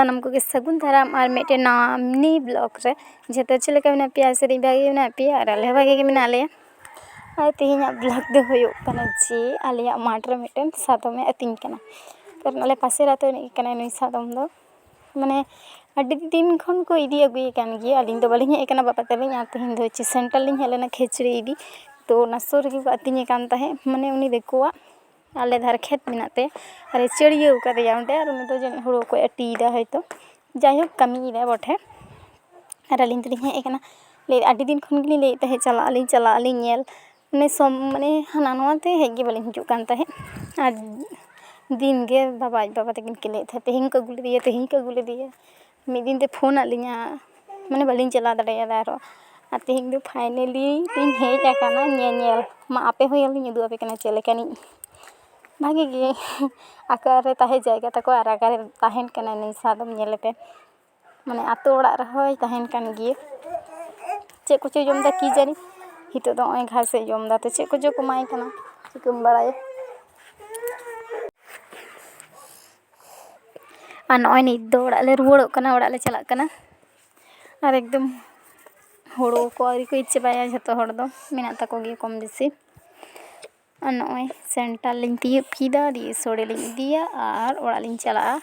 ᱥᱟᱱᱟᱢ ᱠᱚᱜᱮ ᱥᱟᱹᱜᱩᱱ ᱫᱟᱨᱟᱢ ᱟᱨ ᱢᱤᱫᱴᱮᱱ ᱱᱟᱣᱟ ᱢᱤᱱᱤ ᱵᱞᱚᱜ ᱨᱮ ᱡᱷᱚᱛᱚ ᱪᱮᱫ ᱞᱮᱠᱟ ᱢᱮᱱᱟᱜ ᱯᱮᱭᱟ ᱥᱮᱨᱮᱧ ᱵᱷᱟᱜᱮ ᱢᱮᱱᱟᱜ ᱯᱮᱭᱟ ᱟᱨ ᱟᱞᱮ ᱦᱚᱸ ᱵᱷᱟᱜᱮ ᱜᱮ ᱢᱮᱱᱟᱜ ᱞᱮᱭᱟ। ᱟᱨ ᱛᱮᱦᱮᱧᱟᱜ ᱵᱞᱚᱜ ᱫᱚ ᱦᱩᱭᱩᱜ ᱠᱟᱱᱟ ᱡᱮ ᱟᱞᱮᱭᱟᱜ ᱢᱟᱴᱷ ᱨᱮ ᱢᱤᱫᱴᱮᱱ ᱥᱟᱫᱚᱢᱮ ᱟᱹᱛᱤᱧ ᱠᱟᱱᱟ। ᱠᱟᱨᱚᱱ ᱟᱞᱮ ᱯᱟᱥᱮᱨ ᱟᱛᱳ ᱨᱤᱱᱤᱡ ᱠᱟᱱᱟᱭ ᱱᱩᱭ ᱥᱟᱫᱚᱢ ᱫᱚ। ᱢᱟᱱᱮ ᱟᱹᱰᱤ ᱫᱤᱱ ᱠᱷᱚᱱ ᱠᱚ ᱤᱫᱤ ᱟᱹᱜᱩᱭᱮ ᱠᱟᱱ ᱜᱮᱭᱟ, ᱟᱹᱞᱤᱧ ᱫᱚ ᱵᱟᱹᱞᱤᱧ ᱦᱮᱡ ᱟᱠᱟᱱᱟ ᱵᱟᱵᱟ ᱛᱟᱹᱞᱤᱧ ᱟᱨ ᱛᱮᱦᱮᱧ ᱫᱚ ᱥᱮᱱᱴᱟᱨ ᱞᱤᱧ ᱦᱮᱡ ᱞᱮᱱᱟ ᱠᱷᱮᱪᱲᱤ ᱤᱫᱤ। ᱛᱚ ᱚᱱᱟ ᱥᱩᱨ ᱨᱮᱜᱮ ᱠᱚ ᱟᱹᱛᱤᱧᱮ ᱠᱟᱱ ᱛᱟᱦᱮᱸᱫ, ᱢᱟᱱᱮ ᱩᱱᱤ ᱫᱤᱠᱩᱣᱟᱜ ᱟᱞᱮ ᱫᱷᱟᱨᱮ ᱠᱷᱮᱛ ᱢᱮᱱᱟᱜ ᱛᱟᱭᱟ ᱟᱨ ᱪᱟᱹᱲᱭᱟᱹᱣ ᱠᱟᱫᱮᱭᱟ ᱚᱸᱰᱮ, ᱟᱨ ᱩᱱᱤ ᱫᱚ ᱡᱟᱹᱱᱤᱡ ᱦᱳᱲᱳ ᱠᱚᱭ ᱟᱹᱴᱤᱭᱮᱫᱟ ᱦᱚᱭᱛᱳ, ᱡᱟᱭᱦᱳᱠ ᱠᱟᱹᱢᱤᱭᱮᱫᱟᱭ ᱵᱚᱴᱷᱮ। ᱟᱨ ᱟᱹᱞᱤᱧ ᱫᱚᱞᱤᱧ ᱦᱮᱡ ᱟᱠᱟᱱᱟ, ᱟᱹᱰᱤ ᱫᱤᱱ ᱠᱷᱚᱱ ᱜᱮᱞᱤᱧ ᱞᱟᱹᱭᱮᱫ ᱛᱟᱦᱮᱸᱫ ᱪᱟᱞᱟᱜ ᱟᱹᱞᱤᱧ ᱧᱮᱞ, ᱢᱟᱱᱮ ᱦᱟᱱᱟ ᱱᱚᱣᱟᱛᱮ ᱦᱮᱡ ᱜᱮ ᱵᱟᱹᱞᱤᱧ ᱦᱤᱡᱩᱜ ᱠᱟᱱ ᱛᱟᱦᱮᱸᱫ। ᱟᱨ ᱫᱤᱱ ᱜᱮ ᱟᱡ ᱵᱟᱵᱟ ᱛᱟᱹᱠᱤᱱ ᱠᱤᱱ ᱞᱟᱹᱭᱮᱫ ᱛᱟᱦᱮᱸᱫ ᱛᱮᱦᱮᱧ ᱠᱚ ᱟᱹᱜᱩ ᱞᱮᱫᱮᱭᱟ। ᱢᱤᱫ ᱫᱤᱱ ᱛᱮ ᱯᱷᱳᱱᱟᱫ ᱞᱤᱧᱟ, ᱢᱟᱱᱮ ᱵᱟᱹᱞᱤᱧ ᱪᱟᱞᱟᱣ ᱫᱟᱲᱮᱭᱟᱫᱟ ᱟᱨᱦᱚᱸ। ᱟᱨ ᱛᱮᱦᱮᱧ ᱫᱚ ᱯᱷᱟᱭᱱᱟᱞᱤ ᱞᱤᱧ ᱦᱮᱡ ᱟᱠᱟᱱᱟ ᱧᱮᱧᱮᱞ। ᱢᱟ ᱟᱯᱮ ᱦᱚᱸ ᱧᱮᱞ ᱞᱤᱧ ᱩᱫᱩᱜ ᱟᱯᱮ ᱠᱟᱱᱟ ᱪᱮᱫ ᱞᱮᱠᱟᱱᱤᱡ, ᱵᱷᱟᱜᱮ ᱜᱮ ᱚᱠᱟᱨᱮ ᱛᱟᱦᱮᱸ ᱡᱟᱭᱜᱟ ᱛᱟᱠᱚ ᱟᱨ ᱚᱠᱟᱨᱮ ᱛᱟᱦᱮᱱ ᱠᱟᱱᱟᱭ ᱱᱩᱭ ᱥᱟᱫᱚᱢ ᱧᱮᱞᱮᱯᱮ। ᱢᱟᱱᱮ ᱟᱛᱳ ᱚᱲᱟᱜ ᱨᱮᱦᱚᱸᱭ ᱛᱟᱦᱮᱱ ᱠᱟᱱ ᱜᱮᱭᱟ। ᱪᱮᱫ ᱠᱚᱪᱚᱭ ᱡᱚᱢᱫᱟ ᱠᱤ ᱡᱟᱹᱱᱤ, ᱱᱤᱛᱚᱜ ᱫᱚ ᱱᱚᱜᱼᱚᱭ ᱜᱷᱟᱥᱮ ᱡᱚᱢᱫᱟ, ᱛᱚ ᱪᱮᱫ ᱠᱚᱪᱚ ᱠᱚ ᱮᱢᱟᱭ ᱠᱟᱱᱟ ᱪᱤᱠᱟᱹᱢ ᱵᱟᱲᱟᱭᱟ। ᱟᱨ ᱱᱚᱜᱼᱚᱭ ᱱᱤᱛ ᱫᱚ ᱚᱲᱟᱜ ᱞᱮ ᱨᱩᱣᱟᱹᱲᱚᱜ ᱠᱟᱱᱟ, ᱚᱲᱟᱜ ᱞᱮ ᱪᱟᱞᱟᱜ ᱠᱟᱱᱟ। ᱟᱨ ᱮᱠᱫᱚᱢ ᱦᱳᱲᱳ ᱠᱚ ᱟᱹᱣᱨᱤ ᱠᱚ ᱤᱨ ᱪᱟᱵᱟᱭᱟ ᱡᱷᱚᱛᱚ ᱦᱚᱲ ᱫᱚ, ᱢᱮᱱᱟᱜ ᱛᱟᱠᱚ ᱜᱮᱭᱟ ᱠᱚᱢ ᱵᱮᱥᱤ। ᱟᱨ ᱱᱚᱜᱼᱚᱭ ᱥᱮᱱᱴᱟᱨ ᱞᱤᱧ ᱛᱤᱭᱳᱜ ᱠᱮᱫᱟ, ᱫᱤᱭᱮ ᱥᱳᱲᱮ ᱞᱤᱧ ᱤᱫᱤᱭᱟ ᱟᱨ ᱚᱲᱟᱜ ᱞᱤᱧ ᱪᱟᱞᱟᱜᱼᱟ।